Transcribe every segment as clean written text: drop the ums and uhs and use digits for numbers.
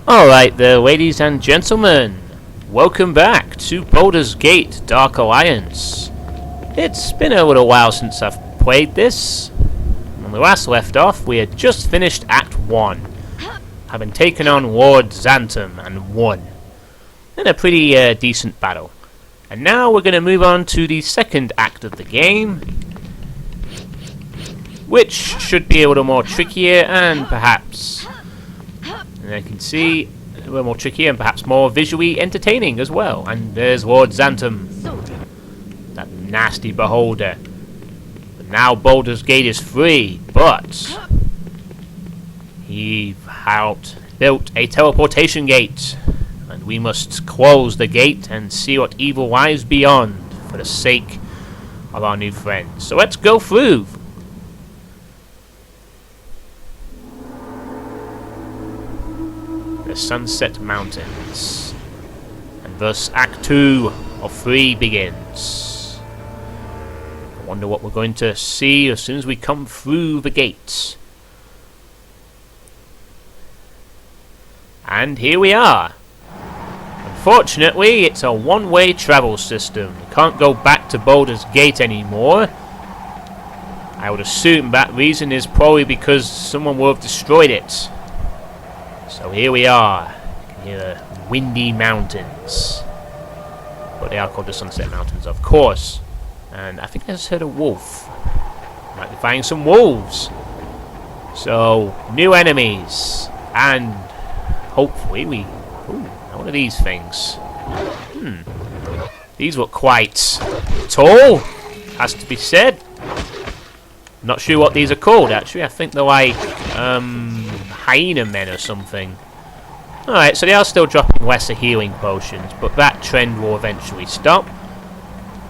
Alright there, ladies and gentlemen, welcome back to Baldur's Gate Dark Alliance. It's been a little while since I've played this. When we last left off, we had just finished Act 1, having taken on Lord Xantum and won, in a pretty decent battle. And now we're going to move on to the second act of the game, which should be a little more trickier and perhaps... And I can see a little more tricky and perhaps more visually entertaining as well. And there's Lord Xantum, that nasty beholder. But now Baldur's Gate is free, but he built a teleportation gate, and we must close the gate and see what evil lies beyond for the sake of our new friends. So let's go through. The Sunset Mountains, and thus Act 2 of 3 begins. I wonder what we're going to see as soon as we come through the gates. And here we are. Unfortunately, it's a one-way travel system. You can't go back to Baldur's Gate anymore. I would assume that reason is probably because someone will have destroyed it. So here we are. You can hear the windy mountains. But they are called the Sunset Mountains, of course. And I think I just heard a wolf. Might be finding some wolves. So, new enemies. And hopefully we... Ooh, what are these things? These look quite tall, has to be said. Not sure what these are called, actually. I think they're like... hyena men or something. Alright, so they are still dropping lesser healing potions, but that trend will eventually stop.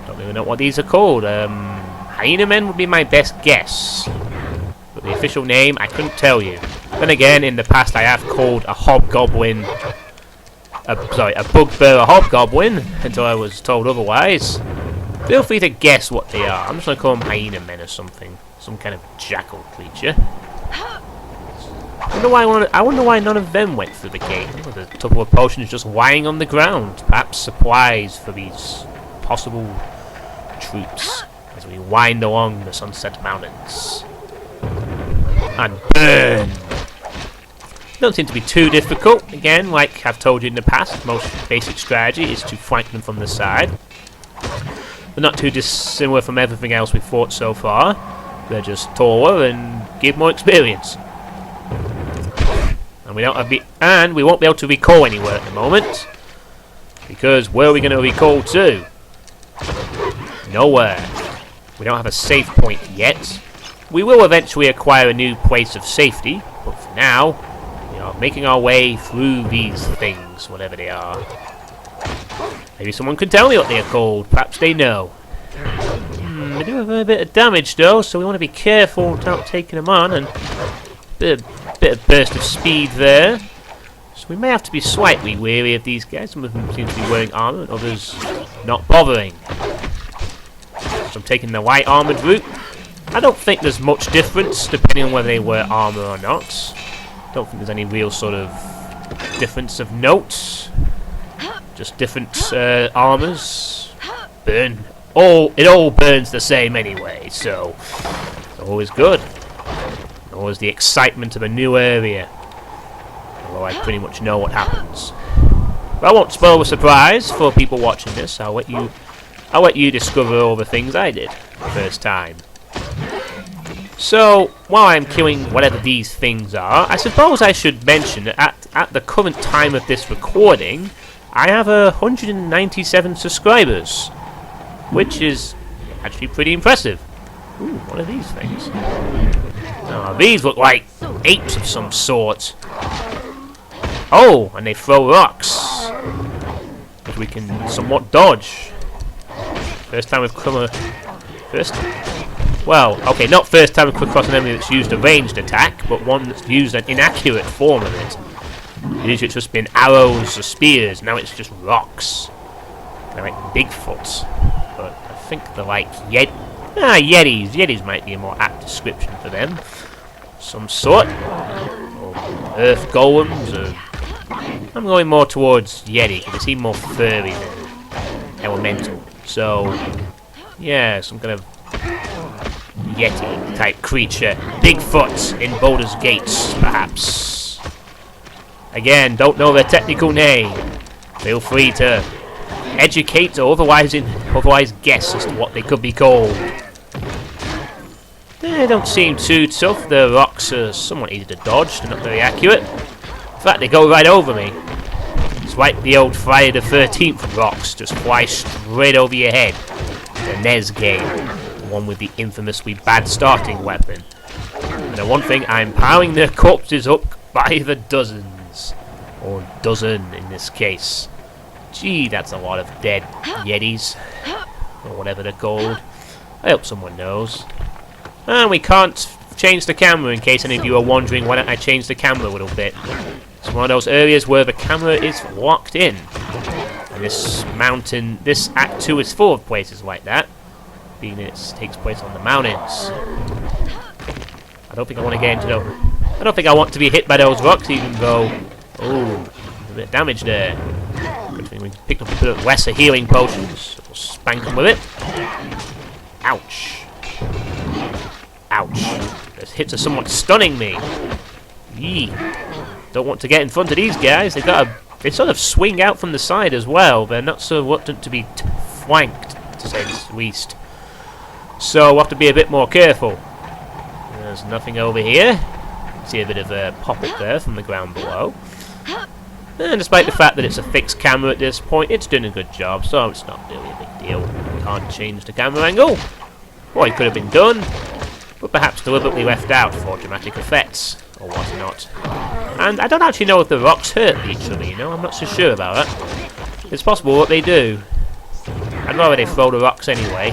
Don't even know what these are called. Hyena men would be my best guess, but the official name I couldn't tell you. Then again, in the past I have called a hobgoblin a bugbear a hobgoblin until I was told otherwise. Feel free to guess what they are. I'm just gonna call them hyena men or something, some kind of jackal creature. I wonder why none of them went through the gate. The couple of potions just lying on the ground. Perhaps supplies for these possible troops as we wind along the Sunset Mountains. And burn! Don't seem to be too difficult. Again, like I've told you in the past, most basic strategy is to flank them from the side. They're not too dissimilar from everything else we've fought so far. They're just taller and give more experience. And we won't be able to recall anywhere at the moment, because where are we going to recall to? Nowhere. We don't have a save point yet. We will eventually acquire a new place of safety, but for now, we are making our way through these things, whatever they are. Maybe someone could tell me what they are called. Perhaps they know. They do have a bit of damage though, so we want to be careful without taking them on, and bit of burst of speed there. So we may have to be slightly wary of these guys. Some of them seem to be wearing armour and others not bothering. So I'm taking the light armoured route. I don't think there's much difference depending on whether they wear armour or not. Don't think there's any real sort of difference of note. Just different armours. Burn. It all burns the same anyway, so it's always good. Always the excitement of a new area. Although I pretty much know what happens. But I won't spoil the surprise for people watching this. I'll let you discover all the things I did the first time. So, while I'm killing whatever these things are, I suppose I should mention that at the current time of this recording, I have 197 subscribers, which is actually pretty impressive. Ooh, what are these things? Oh, these look like apes of some sort. Oh, and they throw rocks, which we can somewhat dodge. First time we've come well, okay, not first time we've come across an enemy that's used a ranged attack, but one that's used an inaccurate form of it. Usually it's just been arrows or spears, now it's just rocks. They're like Bigfoot, but I think they're like Yetis. Yetis might be a more apt description for them. Some sort. Or earth golems, or I'm going more towards Yeti, because they seem more furry than elemental. So, yeah, some kind of Yeti type creature. Bigfoot in Baldur's Gates, perhaps. Again, don't know their technical name. Feel free to educate or otherwise guess as to what they could be called. They don't seem too tough. The rocks are somewhat easy to dodge. They're not very accurate. In fact, they go right over me. It's like the old Friday the 13th rocks. Just fly straight over your head. The NES game. The one with the infamously bad starting weapon. And the one thing, I'm powering their corpses up by the dozens. Or dozen in this case. Gee, that's a lot of dead Yetis. Or whatever they're called. I hope someone knows. And we can't change the camera, in case any of you are wondering why don't I change the camera a little bit. It's one of those areas where the camera is locked in. And this mountain, this Act 2 is full of places like that. Being it takes place on the mountains. I don't think I want to get into those. I don't think I want to be hit by those rocks, even though... Oh, a bit of damage there. Good thing we picked up a bit of lesser healing potions. We'll spank them with it. Ouch. Ouch. Those hits are somewhat stunning me. Yee. Don't want to get in front of these guys. They sort of swing out from the side as well. They're not so reluctant to be flanked, to say the least. So we'll have to be a bit more careful. There's nothing over here. See a bit of a pop-up there from the ground below. And despite the fact that it's a fixed camera at this point, it's doing a good job, so it's not really a big deal. Can't change the camera angle. What could have been done, but perhaps deliberately left out for dramatic effects, or whatnot. And I don't actually know if the rocks hurt each other, you know, I'm not so sure about that. It's possible what they do. I'd rather they throw the rocks anyway.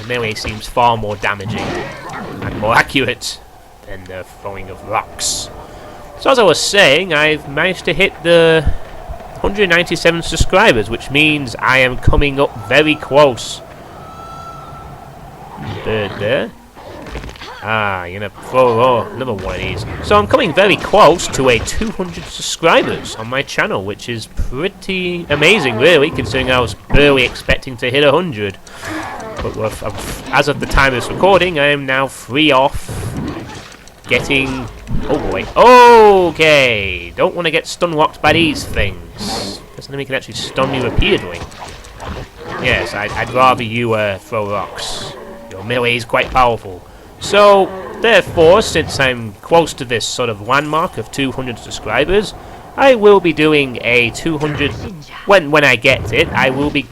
The melee seems far more damaging and more accurate than the throwing of rocks. So as I was saying, I've managed to hit the 197 subscribers, which means I am coming up very close. Bird there. Ah, you're gonna throw another one of these. So I'm coming very close to a 200 subscribers on my channel, which is pretty amazing, really, considering I was barely expecting to hit 100. But as of the time of this recording, I am now free off getting... Oh boy. Okay! Don't want to get stun-locked by these things. This enemy can actually stun me repeatedly. Yes, I'd rather you throw rocks. Your melee is quite powerful. So, therefore, since I'm close to this sort of landmark of 200 subscribers, I will be doing a 200... When I get it, I will be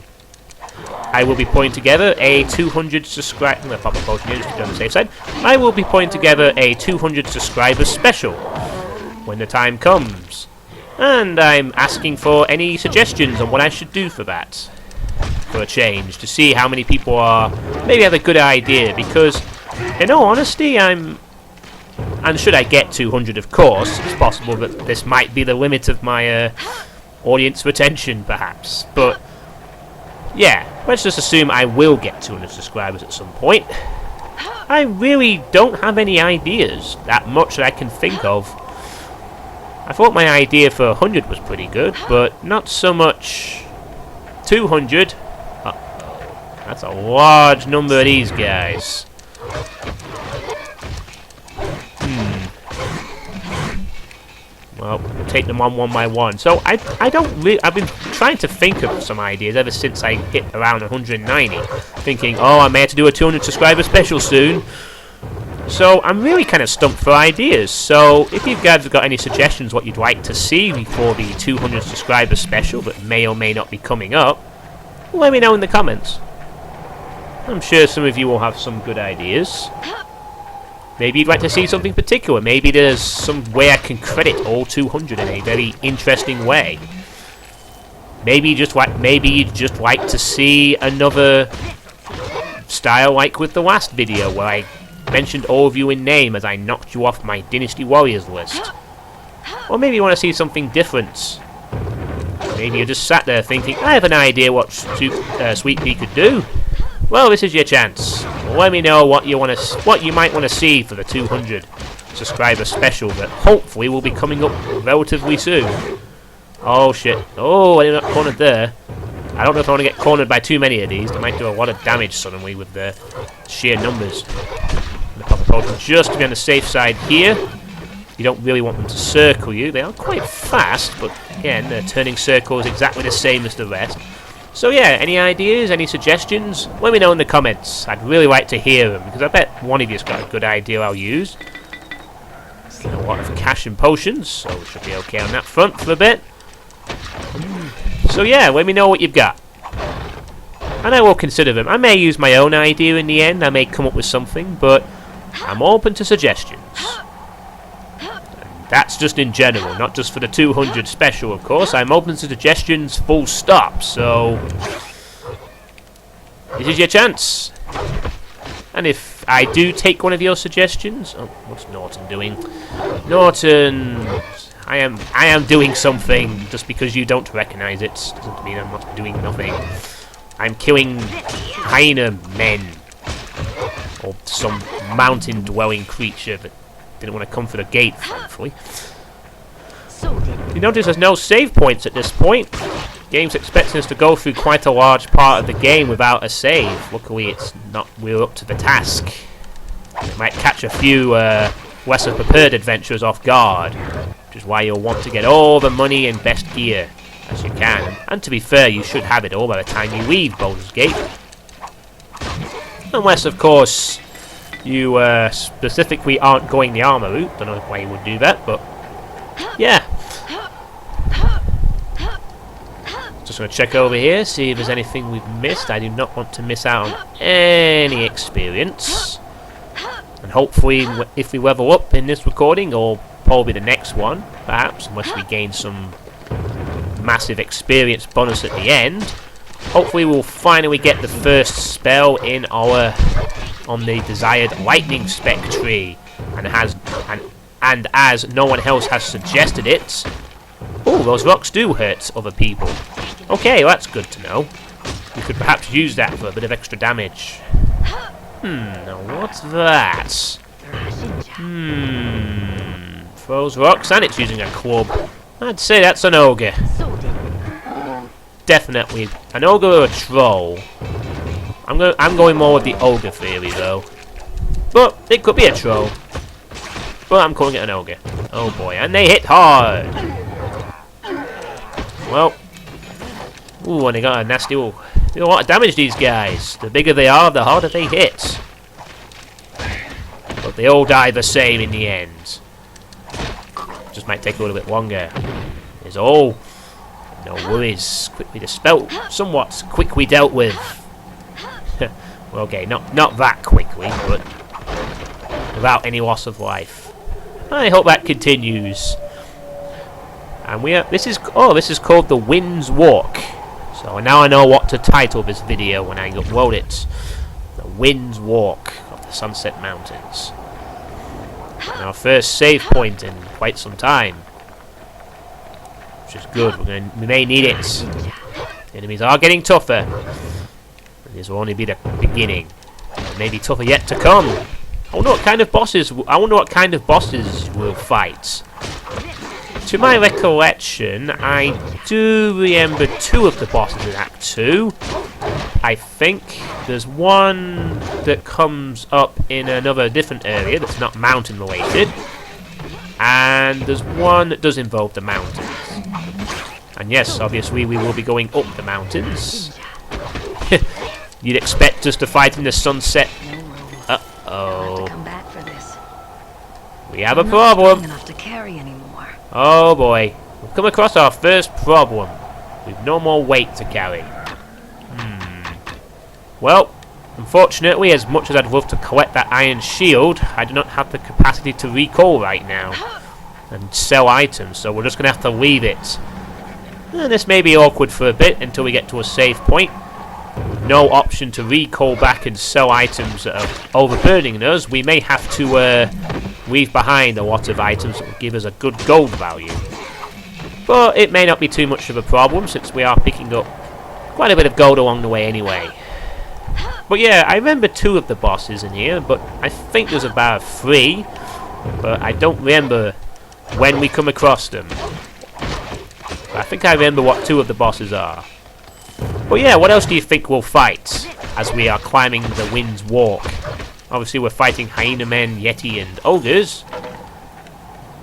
putting together a 200 subscriber... I'm going to pop a potion here just to be on the safe side. I will be putting together a 200 subscriber special when the time comes. And I'm asking for any suggestions on what I should do for that. For a change, to see how many people are... Maybe have a good idea, because... In all honesty, and should I get 200, of course, it's possible that this might be the limit of my audience retention, perhaps. But, yeah, let's just assume I will get 200 subscribers at some point. I really don't have any ideas, that much that I can think of. I thought my idea for 100 was pretty good, but not so much 200. Uh-oh, that's a large number of these guys. Well, we'll take them on one by one. So I don't really... I've been trying to think of some ideas ever since I hit around 190. Thinking, oh, I may have to do a 200 subscriber special soon. So I'm really kind of stumped for ideas. So if you guys have got any suggestions what you'd like to see for the 200 subscriber special that may or may not be coming up, let me know in the comments. I'm sure some of you will have some good ideas. Maybe you'd like to see something particular. Maybe there's some way I can credit all 200 in a very interesting way. Maybe you'd just like to see another style like with the last video where I mentioned all of you in name as I knocked you off my Dynasty Warriors list. Or maybe you want to see something different. Maybe you just sat there thinking, I have an idea what Sweet Pea could do. Well, this is your chance. Let me know what you might want to see for the 200 subscriber special that hopefully will be coming up relatively soon. Oh shit. Oh, I got cornered there. I don't know if I want to get cornered by too many of these. They might do a lot of damage suddenly with the sheer numbers. The pop a potion just to be on the safe side here. You don't really want them to circle you. They are quite fast, but again, they're turning circles exactly the same as the rest. So yeah, any ideas, any suggestions? Let me know in the comments. I'd really like to hear them, because I bet one of you's got a good idea I'll use. A lot of cash and potions, so we should be okay on that front for a bit. So yeah, let me know what you've got. And I will consider them. I may use my own idea in the end, I may come up with something, but I'm open to suggestions. That's just in general, not just for the 200 special, of course. I'm open to suggestions, full stop. So, this is your chance. And if I do take one of your suggestions... Oh, what's Norton doing? Norton... I am doing something. Just because you don't recognize it doesn't mean I'm not doing nothing. I'm killing hyena men. Or some mountain-dwelling creature that didn't want to come for the gate, thankfully. You notice there's no save points at this point. The game's expecting us to go through quite a large part of the game without a save. Luckily, it's not. We're up to the task. It might catch a few lesser prepared adventurers off guard, which is why you'll want to get all the money and best gear as you can. And to be fair, you should have it all by the time you leave Baldur's Gate. Unless, of course, you specifically aren't going the armor route. Don't know why you would do that, but yeah. Just going to check over here, see if there's anything we've missed. I do not want to miss out on any experience. And hopefully, if we level up in this recording, or probably the next one, perhaps, unless we gain some massive experience bonus at the end, hopefully we'll finally get the first spell in our on the desired lightning spec tree, and as no one else has suggested it. Oh, those rocks do hurt other people. Okay, well, that's good to know. We could perhaps use that for a bit of extra damage. Now what's that? Throws rocks and it's using a club. I'd say that's an ogre. Definitely an ogre or a troll. I'm going more with the ogre theory though. But it could be a troll. But I'm calling it an ogre. Oh boy, and they hit hard. Well, ooh, and they got a nasty. Ooh, they do a lot of damage, these guys. The bigger they are, the harder they hit. But they all die the same in the end. Just might take a little bit longer. Is all. No worries. Quickly dispelled. Somewhat quickly dealt with. Well, okay, not that quickly, but without any loss of life. I hope that continues. And this is called the Wind's Walk. So now I know what to title this video when I upload it. The Wind's Walk of the Sunset Mountains. And our first save point in quite some time. Which is good. We may need it. The enemies are getting tougher. And this will only be the beginning. It may be tougher yet to come. I wonder what kind of bosses we'll fight. To my recollection, I do remember 2 of the bosses in Act 2. I think there's one that comes up in another different area that's not mountain related. And there's one that does involve the mountains. And yes, obviously we will be going up the mountains. You'd expect us to fight in the sunset. Uh-oh. We have a problem. Oh boy. We've come across our first problem. We've no more weight to carry. Well, unfortunately, as much as I'd love to collect that iron shield, I do not have the capacity to recall right now and sell items, so we're just going to have to leave it. And this may be awkward for a bit until we get to a save point. No option to recall back and sell items that are overburdening us. We may have to leave behind a lot of items that will give us a good gold value. But it may not be too much of a problem since we are picking up quite a bit of gold along the way anyway. But yeah, I remember 2 of the bosses in here, but I think there's about 3. But I don't remember when we come across them. I think I remember what 2 of the bosses are. But yeah, what else do you think we'll fight as we are climbing the Wind's Walk? Obviously we're fighting Hyena Men, Yeti and Ogres.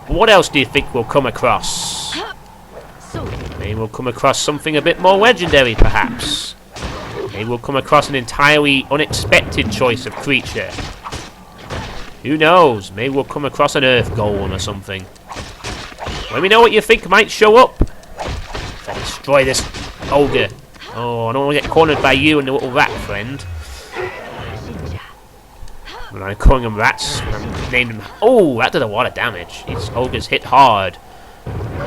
But what else do you think we'll come across? Maybe we'll come across something a bit more legendary, perhaps. Maybe we'll come across an entirely unexpected choice of creature. Who knows? Maybe we'll come across an Earth Golem or something. Let me know what you think might show up. If I destroy this ogre. Oh, I don't want to get cornered by you and the little rat friend. When I'm calling them rats, I'm naming them. Oh, that did a lot of damage. These ogres hit hard.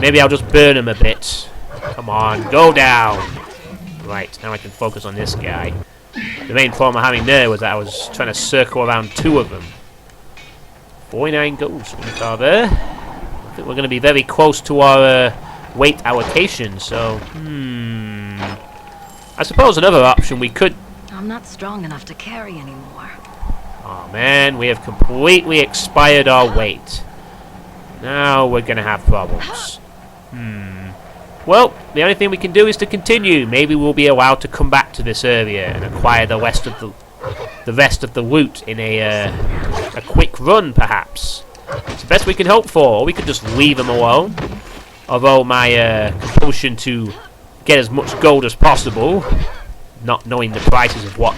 Maybe I'll just burn them a bit. Come on, go down. Right, now I can focus on this guy. The main problem I'm having there was that I was trying to circle around 2 of them. 49 goals are there. I think we're going to be very close to our weight allocation, so... I suppose another option we could... I'm not strong enough to carry anymore. Oh man, we have completely expired our weight. Now we're going to have problems. Well, the only thing we can do is to continue. Maybe we'll be allowed to come back to this area and acquire the rest of the loot in a quick run, perhaps. It's the best we can hope for. Or we could just leave them alone. Although my compulsion to get as much gold as possible, not knowing the prices of what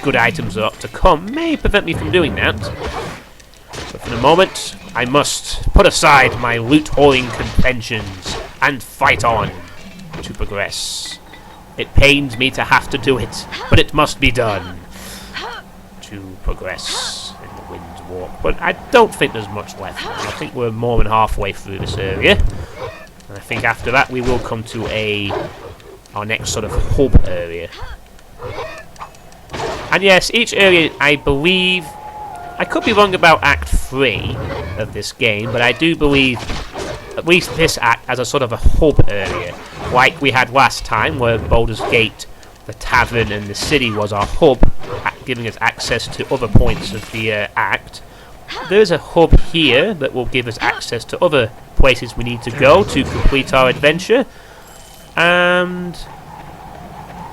good items are up to come, may prevent me from doing that. But for the moment, I must put aside my loot-hauling conventions and fight on to progress. It pains me to have to do it, but it must be done to progress in the Wind's Walk. But I don't think there's much left. I think we're more than halfway through this area. And I think after that we will come to our next sort of hub area. And yes, each area, I believe... I could be wrong about Act 3 of this game, but I do believe at least this act as a sort of a hub area. Like we had last time, where Baldur's Gate, the tavern and the city was our hub, giving us access to other points of the act. There's a hub here that will give us access to other places we need to go to complete our adventure. And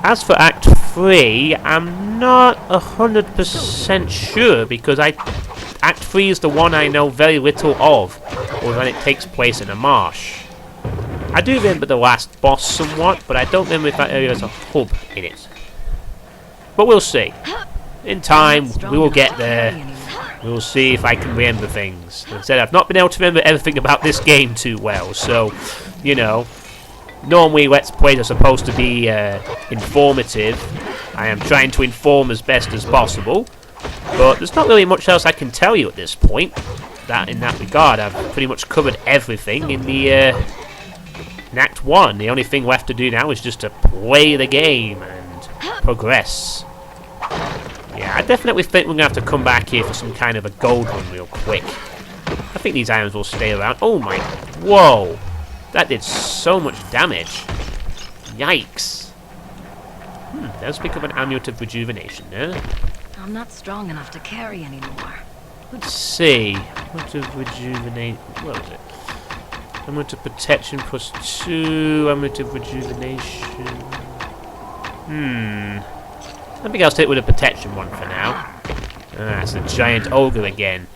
as for Act 3, I'm not 100% sure, because Act 3 is the one I know very little of, or when it takes place in a marsh. I do remember the last boss somewhat, but I don't remember if that area has a hub in it. But we'll see. In time, we will get there. We'll see if I can remember things. As I said, I've not been able to remember everything about this game too well, so, you know, normally Let's Plays are supposed to be informative. I am trying to inform as best as possible, but there's not really much else I can tell you at this point. In that regard, I've pretty much covered everything in the in Act 1. The only thing left to do now is just to play the game and progress. Yeah, I definitely think we're going to have to come back here for some kind of a gold run real quick. I think these items will stay around. Oh my... Whoa! That did so much damage. Yikes. Let's pick up an Amulet of Rejuvenation there. I'm not strong enough to carry anymore. Let's see. Amulet of Rejuvenate... What was it? Amulet of Protection plus 2. Amulet of Rejuvenation... I think I'll stick with a protection one for now. It's a giant ogre again.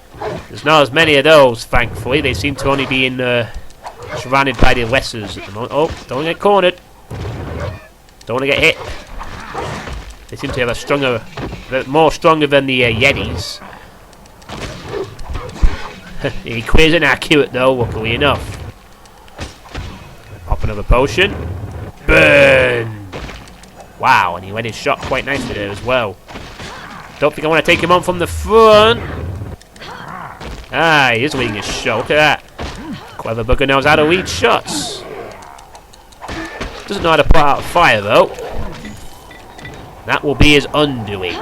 There's not as many of those, thankfully. They seem to only be in surrounded by the lessers at the moment. Oh, don't get cornered. Don't want to get hit. They seem to have a stronger, more stronger than the Yetis. He quiz inaccurate though, luckily enough. Pop another potion. Burn! Wow, and he led his shot quite nicely there as well. Don't think I want to take him on from the front. Ah, he is leading his shot. Look at that. Clever bugger knows how to lead shots. Doesn't know how to put out a fire, though. That will be his undoing,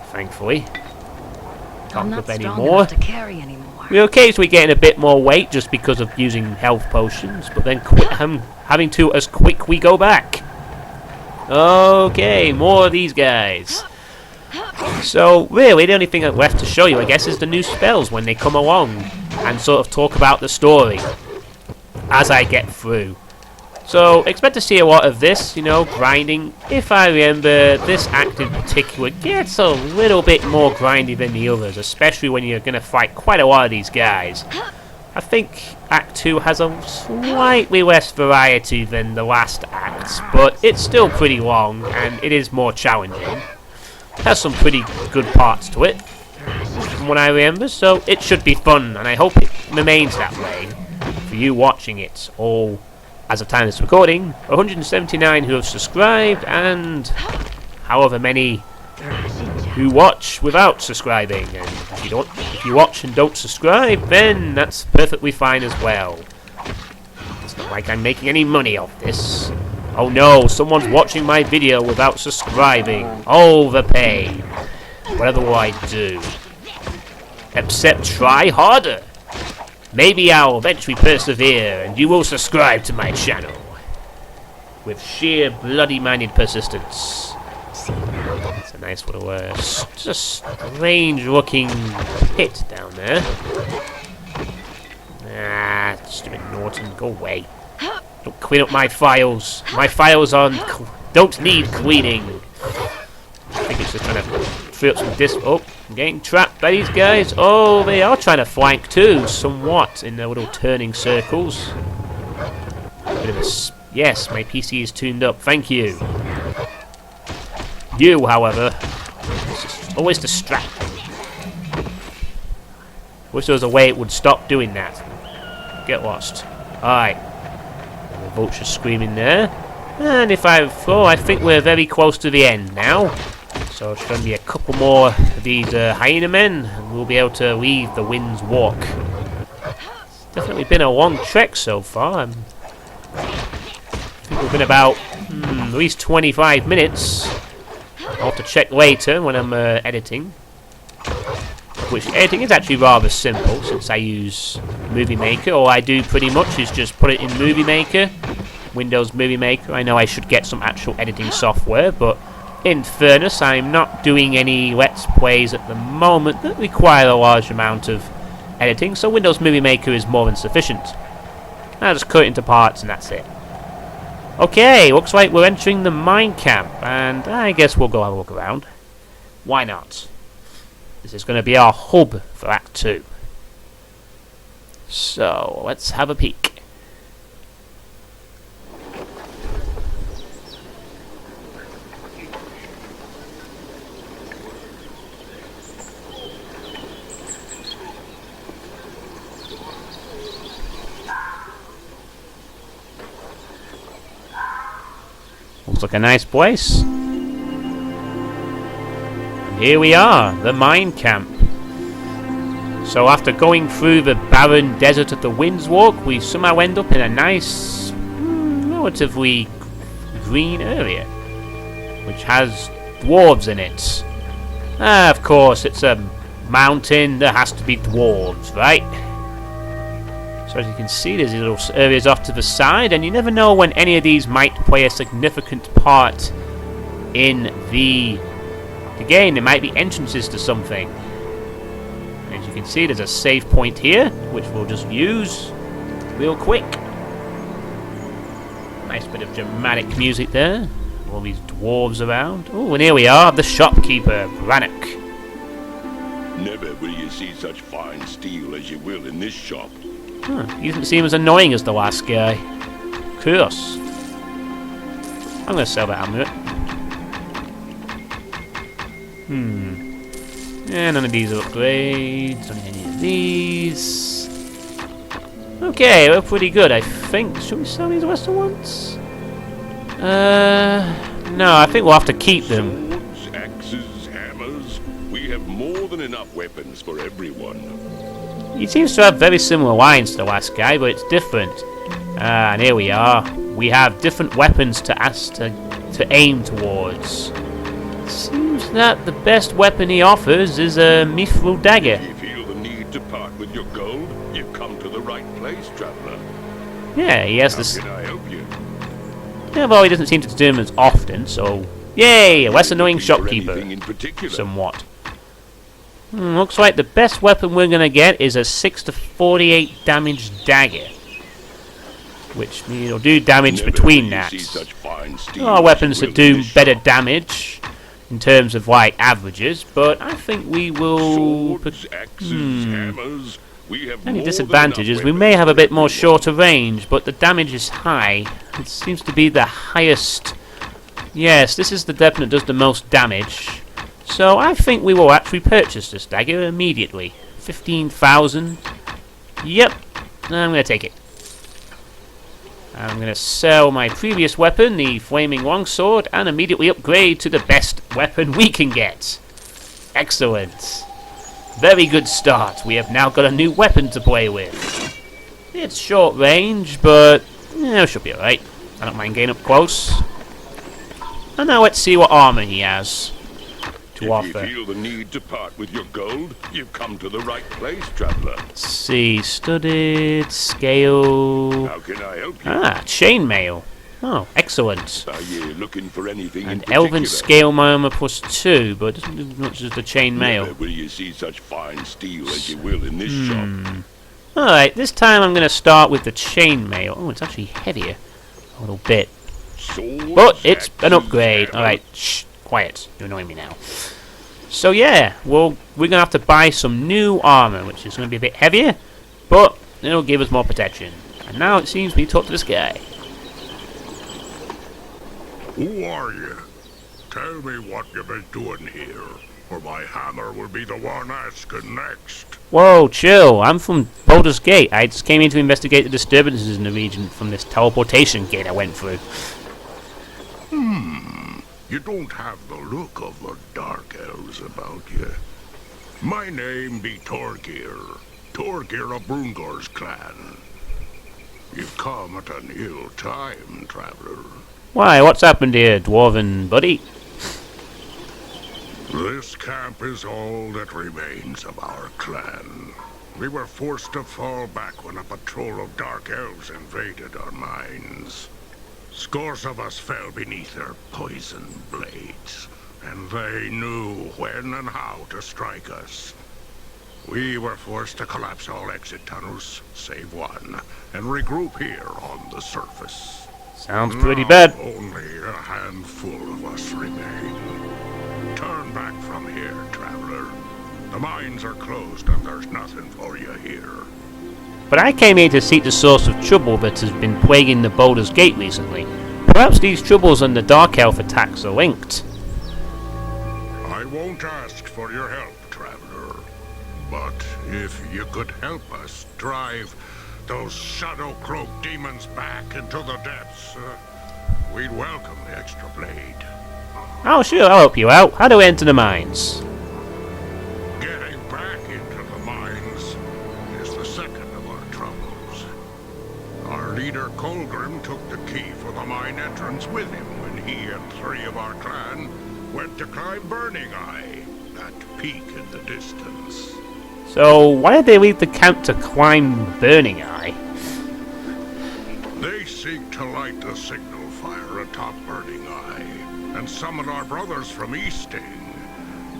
thankfully. Can't up any more. We occasionally getting a bit more weight just because of using health potions, but then having to as quick we go back. Okay, more of these guys. So, really, the only thing left to show you, I guess, is the new spells when they come along and sort of talk about the story as I get through. So, expect to see a lot of this, you know, grinding. If I remember, this act in particular gets a little bit more grindy than the others, especially when you're going to fight quite a lot of these guys. I think Act 2 has a slightly less variety than the last acts, but it's still pretty long, and it is more challenging. It has some pretty good parts to it, from what I remember, so it should be fun, and I hope it remains that way for you watching it. All, as of time of this recording, 179 who have subscribed, and however many who watch without subscribing. And if you watch and don't subscribe, then that's perfectly fine as well. It's not like I'm making any money off this. Oh no, someone's watching my video without subscribing. Oh, the pain. Whatever will I do? Except try harder. Maybe I'll eventually persevere and you will subscribe to my channel. With sheer bloody-minded persistence. It's a nice little, just a strange-looking pit down there. Ah, stupid Norton, go away. Don't clean up my files. My files don't need cleaning. I think it's just trying to free up some disc. Oh, I'm getting trapped by these guys. Oh, they are trying to flank too, somewhat, in their little turning circles. Bit of a yes, my PC is tuned up. Thank you. You, however, it's just always distracting. Wish there was a way it would stop doing that. Get lost. Alright. The vulture screaming there. And if I think we're very close to the end now. So it's going to be a couple more of these hyena men, and we'll be able to leave the Wind's Walk. It's definitely been a long trek so far. I think we've been about at least 25 minutes. I'll have to check later when I'm editing. Which editing is actually rather simple since I use Movie Maker. All I do pretty much is just put it in Movie Maker, Windows Movie Maker. I know I should get some actual editing software, but in fairness, I'm not doing any Let's Plays at the moment that require a large amount of editing, so Windows Movie Maker is more than sufficient. I'll just cut it into parts and that's it. Okay, looks like we're entering the mine camp, and I guess we'll go have a look around. Why not? This is going to be our hub for Act 2. So, let's have a peek. Looks like a nice place. Here we are, the mine camp. So after going through the barren desert of the Wind's Walk, we somehow end up in a nice, relatively green area, which has dwarves in it. Of course, it's a mountain, there has to be dwarves, right? So as you can see, there's these little areas off to the side, and you never know when any of these might play a significant part in the game. There might be entrances to something. As you can see, there's a save point here, which we'll just use real quick. Nice bit of dramatic music there. All these dwarves around. Oh, and here we are, the shopkeeper, Brannock. Never will you see such fine steel as you will in this shop. He doesn't seem as annoying as the last guy. Curse. I'm going to sell that amulet. Yeah, none of these are upgrades on any of these. Okay, we're pretty good, I think. Should we sell these Western ones? No, I think we'll have to keep them. Swords, axes, hammers. We have more than enough weapons for everyone. He seems to have very similar lines to the last guy, but it's different. And here we are. We have different weapons to aim towards. Seems that the best weapon he offers is a mithril dagger. You feel the need to part with your gold? You've come to the right place, traveler. Yeah, he has this. How can I help you? Yeah, well, he doesn't seem to do them as often, so yay, a less annoying shopkeeper. Anything in particular? Somewhat. Looks like the best weapon we're gonna get is a 6 to 48 damage dagger. which will do damage Never between will you that. see such fine steel There are as weapons you that will in do this better shop. damage in terms of like averages, but I think we will. Swords, axes, hammers. We have Any more than disadvantage enough is we may weapons have a for bit more everyone. shorter range, but the damage is high. It seems to be the highest. Yes, this is the weapon that does the most damage. So I think we will actually purchase this dagger immediately. 15,000. Yep, I'm going to take it. I'm going to sell my previous weapon, the Flaming Longsword, and immediately upgrade to the best weapon we can get. Excellent. Very good start. We have now got a new weapon to play with. It's short range, but it should be alright. I don't mind getting up close. And now let's see what armor he has to If offer. you feel the need to part with your gold, you've come to the right place, traveler. Let's see, studded, scale... How can I help you? Chainmail. Oh, excellent. Are you looking for anything in And particular? Elven scale my armor plus 2, but it doesn't do as much as the Never chainmail. will you see such fine steel as you will in this shop. Alright, this time I'm going to start with the chainmail. Oh, it's actually heavier. A little bit. Swords, But it's an axes, upgrade. hammers. Alright, shh, quiet. You're annoying me now. So yeah, well, we're going to have to buy some new armor, which is going to be a bit heavier, but it'll give us more protection. And now it seems we talk to this guy. Who are you? Tell me what you've been doing here, or my hammer will be the one asking next. Whoa, chill. I'm from Baldur's Gate. I just came in to investigate the disturbances in the region from this teleportation gate I went through. You don't have the look of the Dark Elves about you. My name be Torgir. Torgir of Brungor's clan. You've come at an ill time, traveler. Why, what's happened here, dwarven buddy? This camp is all that remains of our clan. We were forced to fall back when a patrol of Dark Elves invaded our mines. Scores of us fell beneath their poison blades, and they knew when and how to strike us. We were forced to collapse all exit tunnels, save one, and regroup here on the surface. Sounds pretty Now bad. Only a handful of us remain. Turn back from here, traveler. The mines are closed and there's nothing for you here. But I came here to seek the source of trouble that has been plaguing the Baldur's Gate recently. Perhaps these troubles and the Dark Elf attacks are linked. I won't ask for your help, traveler. But if you could help us drive those shadow-cloaked demons back into the depths, we'd welcome the extra blade. Oh sure, I'll help you out. How do we enter the mines? Getting back into the mines is the second of our troubles. Our leader Colgrim took the key for the mine entrance with him when he and 3 of our clan went to climb Burning Eye, that peak in the distance. So, why did they leave the camp to climb Burning Eye? They seek to light the signal fire atop Burning Eye and summon our brothers from Easting.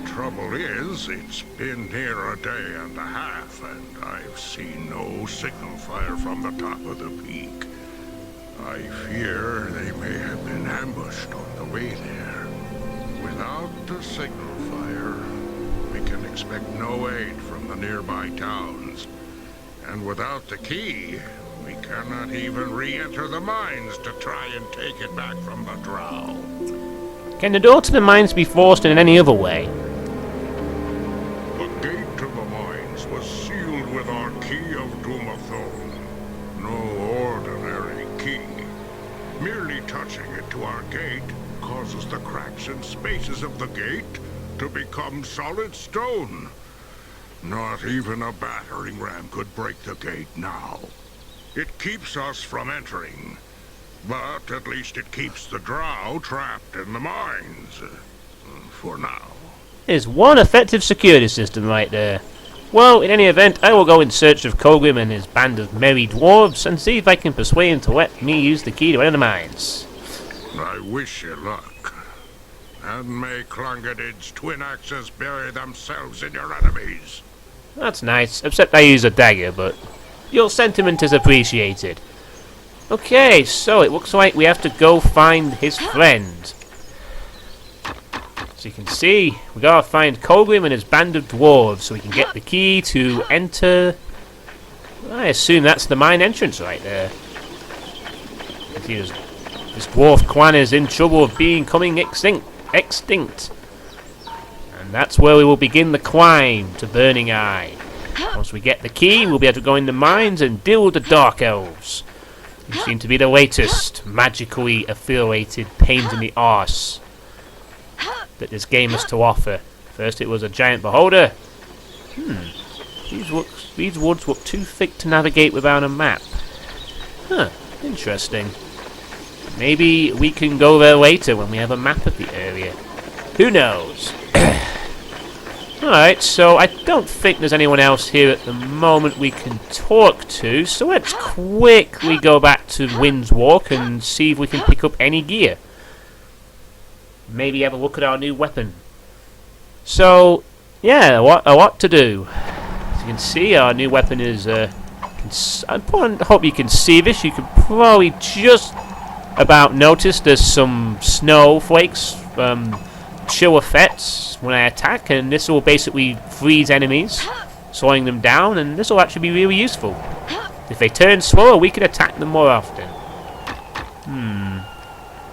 Trouble is, it's been near a day and a half, and I've seen no signal fire from the top of the peak. I fear they may have been ambushed on the way there. Without the signal fire, we can expect no aid from the nearby towns. And without the key, we cannot even re-enter the mines to try and take it back from the drow. Can the door to the mines be forced in any other way? The gate to the mines was sealed with our key of Dumathon. No ordinary key. Merely touching it to our gate causes the cracks and spaces of the gate to become solid stone. Not even a battering ram could break the gate now. It keeps us from entering, but at least it keeps the drow trapped in the mines. For now. There's one effective security system right there. Well, in any event, I will go in search of Colgrim and his band of merry dwarves and see if I can persuade him to let me use the key to enter the mines. I wish you luck. And may Clongadid's twin axes bury themselves in your enemies. That's nice, except I use a dagger, but your sentiment is appreciated. Okay, so it looks like we have to go find his friend. As you can see, we gotta find Colgrim and his band of dwarves so we can get the key to enter. I assume that's the mine entrance right there. You see, this dwarf clan is in trouble of becoming extinct. And that's where we will begin the climb to Burning Eye. Once we get the key, we'll be able to go in the mines and deal with the Dark Elves. You seem to be the latest magically affiliated pains in the arse that this game has to offer. First it was a giant beholder. These woods look too thick to navigate without a map. Huh, interesting. Maybe we can go there later when we have a map of the area. Who knows? Alright, so I don't think there's anyone else here at the moment we can talk to, so let's quickly go back to Wind's Walk and see if we can pick up any gear. Maybe have a look at our new weapon. So, yeah, a lot to do. As you can see, our new weapon is... I hope you can see this. You can probably just about notice there's some snowflakes, chill effects when I attack, and this will basically freeze enemies, slowing them down, and this will actually be really useful. If they turn slower, we can attack them more often. I'm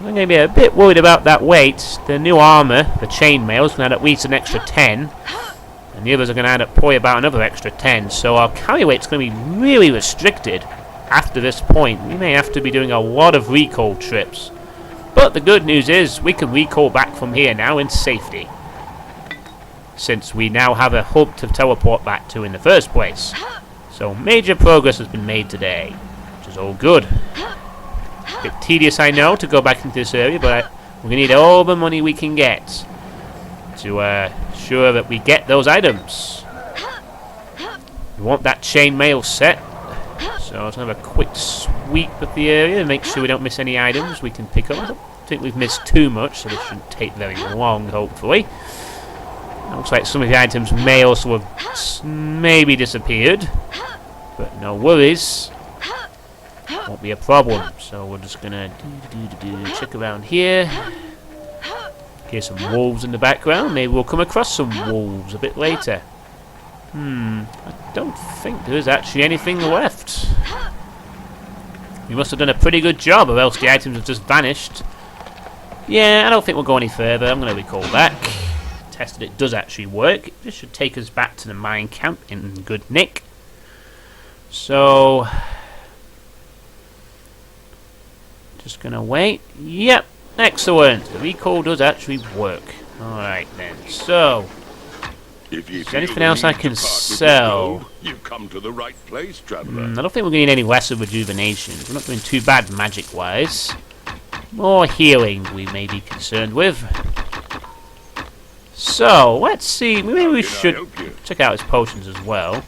going to be a bit worried about that weight. The new armor, the chainmail, is going to add at least an extra 10, and the others are going to add up probably about another extra 10, so our carry weight's going to be really restricted after this point. We may have to be doing a lot of recall trips. But the good news is we can recall back from here now in safety, since we now have a hub to teleport back to in the first place. So major progress has been made today, which is all good. A bit tedious, I know, to go back into this area, but we're going to need all the money we can get to ensure that we get those items. We want that chainmail set, so let's have a quick sweep of the area and make sure we don't miss any items we can pick up. I don't think we've missed too much, so this shouldn't take very long, hopefully. Looks like some of the items may also have maybe disappeared, but no worries. Won't be a problem. So we're just gonna check around here. Hear some wolves in the background. Maybe we'll come across some wolves a bit later. I don't think there is actually anything left. We must have done a pretty good job, or else the items have just vanished. Yeah, I don't think we'll go any further. I'm going to recall back. Test that it does actually work. This should take us back to the mine camp in good nick. So, just going to wait. Yep, excellent. The recall does actually work. Alright then, so... If you Is there anything else I can sell? You've come to the right place, traveler. I don't think we're going to need any lesser rejuvenation. We're not doing too bad magic-wise. More healing we may be concerned with. So, let's see. Maybe we should check out his potions as well.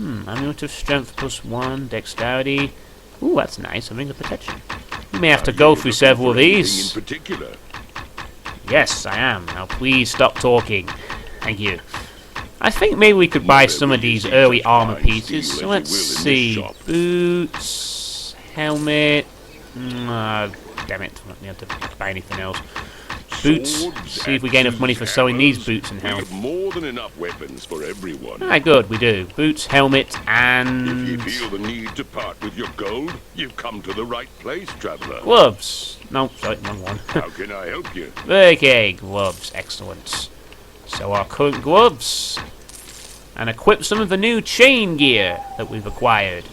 Amulet of Strength +1, Dexterity. Ooh, that's nice. A Ring of Protection. We may have to go through several of these. In particular? Yes, I am. Now please stop talking. Thank you. I think maybe we could buy some of these early armor pieces. So let's see. Boots, helmet. Damn it, I'm not going to have to buy anything else. Boots. See if we get enough money for selling these boots and We helmet. have more than enough weapons for everyone. Ah, good, we do. Boots, helmet, If you and feel the need to part with your gold, you've come to the right place, traveler. gloves. No, sorry, wrong one. How can I help you? Okay, gloves, excellent. So our current gloves, and equip some of the new chain gear that we've acquired.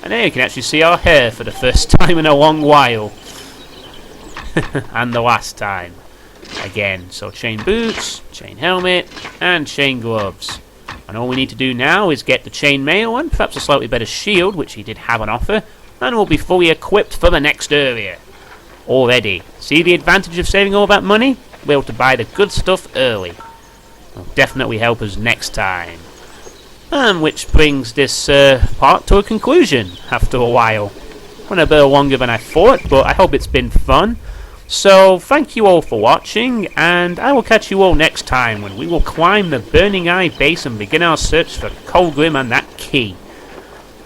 And there you can actually see our hair for the first time in a long while. And the last time. Again, so chain boots, chain helmet, and chain gloves. And all we need to do now is get the chain mail and perhaps a slightly better shield, which he did have on offer, and we'll be fully equipped for the next area. Already. See the advantage of saving all that money? We'll be able to buy the good stuff early. Will definitely help us next time. And which brings this part to a conclusion after a while. Went a bit longer than I thought, but I hope it's been fun. So thank you all for watching, and I will catch you all next time when we will climb the Burning Eye base and begin our search for Colgrim and that key.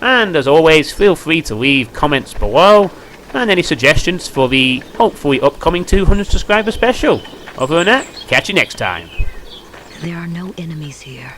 And as always, feel free to leave comments below, and any suggestions for the hopefully upcoming 200 subscriber special. Other than that, catch you next time. There are no enemies here.